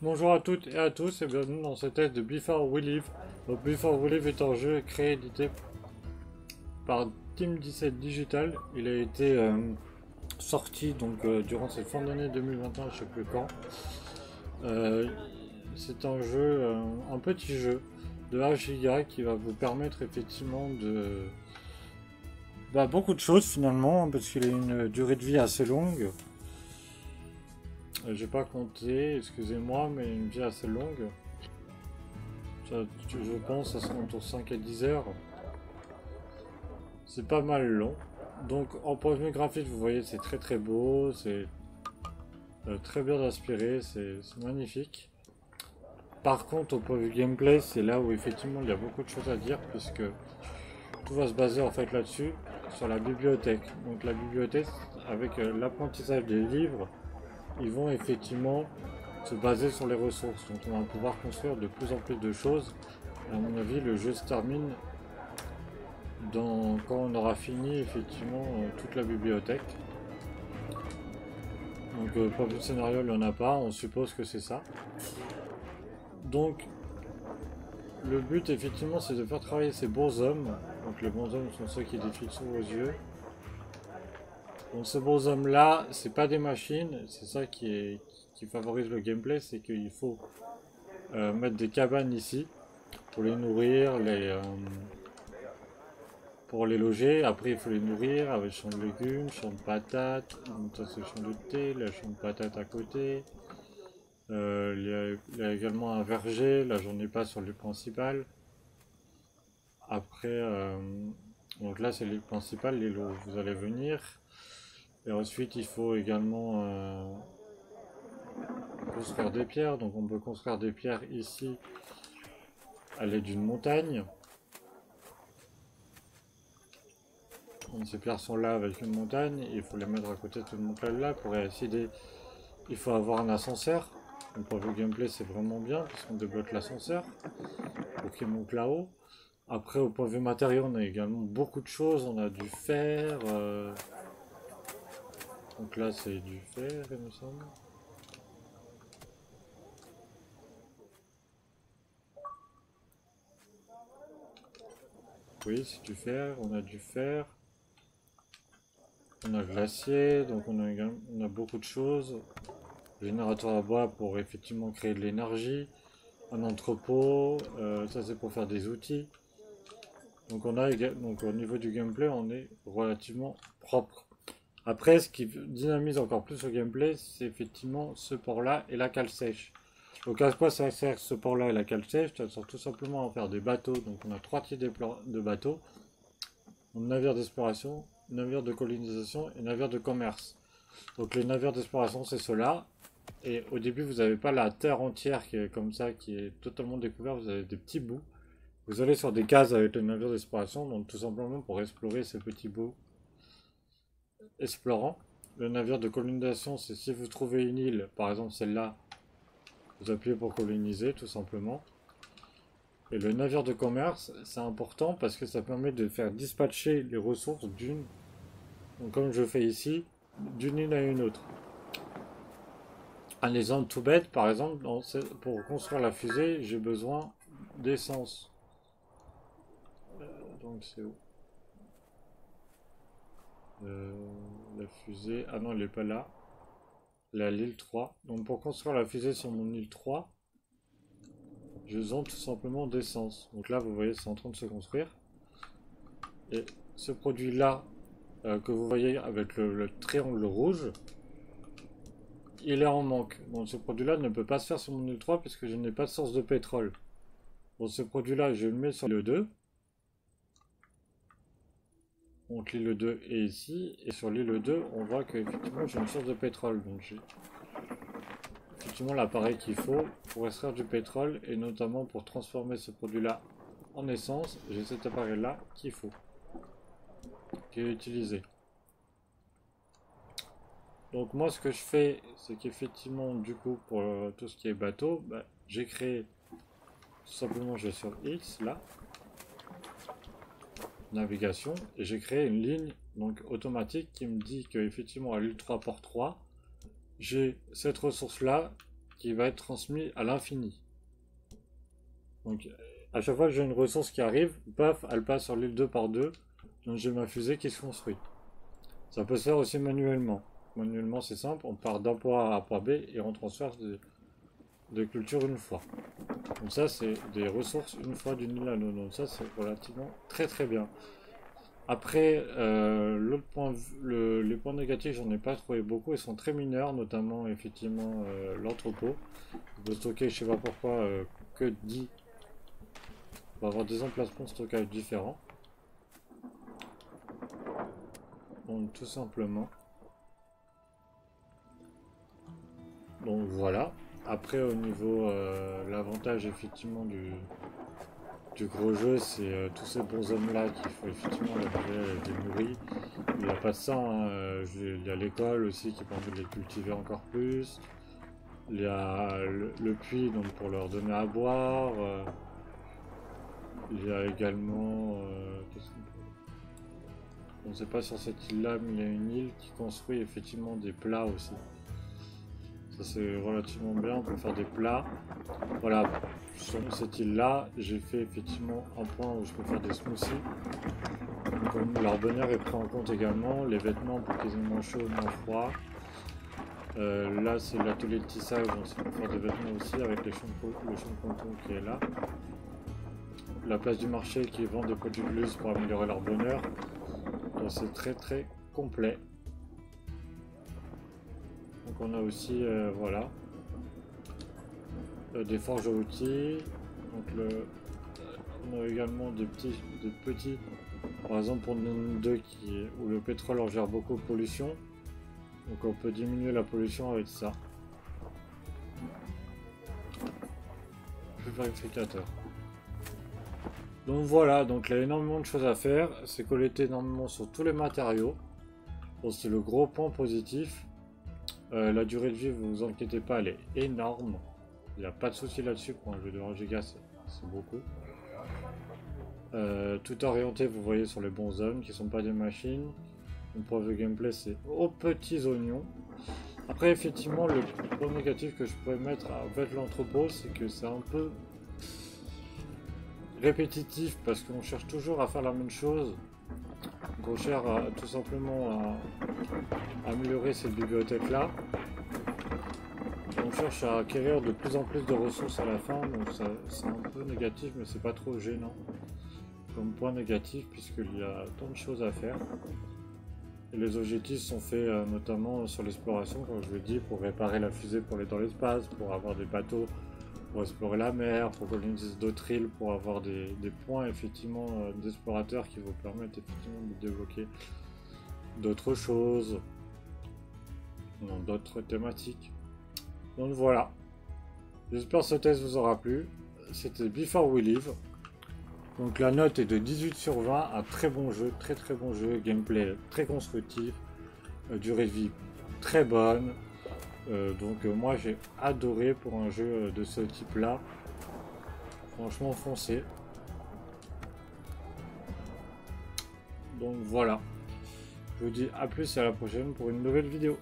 Bonjour à toutes et à tous et bienvenue dans ce test de Before We Live. Donc Before We Live est un jeu créé et édité par Team 17 Digital. Il a été sorti durant cette fin d'année 2021, je sais plus quand. Euh, c'est un jeu, un petit jeu de 1 giga qui va vous permettre effectivement de beaucoup de choses finalement parce qu'il a une durée de vie assez longue. J'ai pas compté, excusez-moi, mais une vie assez longue. Je pense que ça sera entre 5 et 10 heures. C'est pas mal long. Donc en point de vue graphique, vous voyez, c'est très très beau, c'est très bien inspiré, c'est magnifique. Par contre, au point de vue gameplay, c'est là où effectivement il y a beaucoup de choses à dire, puisque tout va se baser en fait là-dessus, sur la bibliothèque. Donc la bibliothèque, avec l'apprentissage des livres, ils vont effectivement se baser sur les ressources. Donc on va pouvoir construire de plus en plus de choses. À mon avis, le jeu se termine quand on aura fini effectivement toute la bibliothèque. Donc pas de scénario, il n'y en a pas, on suppose que c'est ça. Donc le but effectivement c'est de faire travailler ces bons hommes. Donc les bons hommes sont ceux qui défilent sous vos yeux. Donc ces bons hommes là, c'est pas des machines, c'est ça qui favorise le gameplay, c'est qu'il faut mettre des cabanes ici pour les nourrir, pour les loger. Après, il faut les nourrir avec champ de légumes, champ de patates. Donc, ça, c'est le champ de thé, le champ de patates à côté. Il y a également un verger. Là, j'en ai pas sur l'île principale. Après, donc là, c'est l'île principale, l'île où vous allez venir. Et ensuite, il faut également construire des pierres. Donc, on peut construire des pierres ici à l'aide d'une montagne. Donc, ces pierres sont là avec une montagne. Il faut les mettre à côté de cette montagne-là pour accéder. Il faut avoir un ascenseur. Donc pour le gameplay c'est vraiment bien puisqu'on débloque l'ascenseur pour qu'il monte là-haut. Après au point de vue matériel on a également beaucoup de choses. On a du fer. Donc là c'est du fer il me semble. Oui c'est du fer. On a du fer. On a de l'acier. Donc on a beaucoup de choses. Générateur à bois pour effectivement créer de l'énergie. Un entrepôt. Ça c'est pour faire des outils. Donc donc au niveau du gameplay, on est relativement propre. Après, ce qui dynamise encore plus le gameplay, c'est effectivement ce port-là et la cale sèche. Donc à quoi ça sert ce port-là et la cale sèche? Ça sert tout simplement à faire des bateaux. Donc on a trois types de bateaux. Navire d'exploration, navire de colonisation et navire de commerce. Donc les navires d'exploration, c'est ceux-là. Et au début, vous n'avez pas la terre entière qui est comme ça, qui est totalement découverte. Vous avez des petits bouts. Vous allez sur des cases avec le navire d'exploration, donc tout simplement pour explorer ces petits bouts explorants. Le navire de colonisation, c'est si vous trouvez une île, par exemple celle-là, vous appuyez pour coloniser tout simplement. Et le navire de commerce, c'est important parce que ça permet de faire dispatcher les ressources donc comme je fais ici, d'une île à une autre. Un exemple tout bête, par exemple, pour construire la fusée, j'ai besoin d'essence. Donc c'est où la fusée. Ah non, elle n'est pas là. L'île 3. Donc pour construire la fusée sur mon île 3, j'ai besoin tout simplement d'essence. Donc là, vous voyez, c'est en train de se construire. Et ce produit-là, que vous voyez avec le triangle rouge, il est en manque. Donc ce produit-là ne peut pas se faire sur mon île 3 puisque je n'ai pas de source de pétrole. Bon, ce produit-là, je le mets sur l'île 2. Donc l'île 2 est ici. Et sur l'île 2, on voit qu'effectivement, j'ai une source de pétrole. Donc j'ai effectivement l'appareil qu'il faut pour extraire du pétrole et notamment pour transformer ce produit-là en essence. J'ai cet appareil-là qu'il faut, qui est utilisé. Donc moi ce que je fais, c'est qu'effectivement du coup pour tout ce qui est bateau, j'ai créé tout simplement, je vais sur X là, navigation, et j'ai créé une ligne donc automatique qui me dit que effectivement à l'île 3 port 3, j'ai cette ressource là qui va être transmis à l'infini. Donc à chaque fois que j'ai une ressource qui arrive, paf, elle passe sur l'île 2 par 2, donc j'ai ma fusée qui se construit. Ça peut se faire aussi manuellement. Manuellement c'est simple, on part d'un point A à un point B et on transfère des cultures une fois. Donc ça c'est des ressources une fois d'une île à l'autre, donc ça c'est relativement très bien. Après, l'autre point, les points négatifs, j'en ai pas trouvé beaucoup, ils sont très mineurs, notamment effectivement l'entrepôt. On peut stocker, je sais pas pourquoi, que 10. On va avoir des emplacements de stockage différents. Donc tout simplement. Donc voilà. Après au niveau l'avantage effectivement du gros jeu, c'est tous ces bons hommes là qu'il faut effectivement les nourrir. Il n'y a pas de ça, hein. Il y a l'école aussi qui permet de les cultiver encore plus. Il y a le puits donc pour leur donner à boire. Il y a également on ne sait pas sur cette île là, mais il y a une île qui construit effectivement des plats aussi. Ça c'est relativement bien, on peut faire des plats. Voilà, sur cette île là, j'ai fait effectivement un point où je peux faire des smoothies. Donc, leur bonheur est pris en compte également, les vêtements pour qu'ils aient moins chaud, moins froid. Là c'est l'atelier de tissage, donc c'est pour faire des vêtements aussi avec le champ de coton qui est là. La place du marché qui vend des produits de luxe pour améliorer leur bonheur. Donc c'est très complet. Donc on a aussi voilà des forges à outils. Donc on a également des petits par exemple pour nous deux où le pétrole en gère beaucoup de pollution. Donc on peut diminuer la pollution avec ça. Vérificateur. Donc voilà, donc il y a énormément de choses à faire. C'est collecter énormément sur tous les matériaux. Donc c'est le gros point positif. La durée de vie, vous vous inquiétez pas, elle est énorme. Il n'y a pas de souci là-dessus. Pour un jeu de 1 giga, c'est beaucoup. Tout orienté, vous voyez, sur les bons hommes qui sont pas des machines. Mon point de gameplay, c'est aux petits oignons. Après, effectivement, le point négatif que je pourrais mettre avec l'entrepôt, c'est que c'est un peu répétitif parce qu'on cherche toujours à faire la même chose. Donc on cherche tout simplement à améliorer cette bibliothèque là. On cherche à acquérir de plus en plus de ressources à la fin, donc c'est un peu négatif, mais c'est pas trop gênant comme point négatif puisqu'il y a tant de choses à faire. Et les objectifs sont faits notamment sur l'exploration, comme je vous l'ai dit, pour réparer la fusée pour aller dans l'espace, pour avoir des bateaux pour explorer la mer, pour coloniser d'autres îles, pour avoir des points effectivement d'explorateurs qui vous permettent effectivement de débloquer d'autres choses, dans d'autres thématiques. Donc voilà, j'espère que ce test vous aura plu. C'était Before We Leave. Donc la note est de 18 sur 20, un très bon jeu, très bon jeu, gameplay très constructif, durée de vie très bonne. Donc moi j'ai adoré pour un jeu de ce type là. Franchement foncé. Donc voilà. Je vous dis à plus et à la prochaine pour une nouvelle vidéo.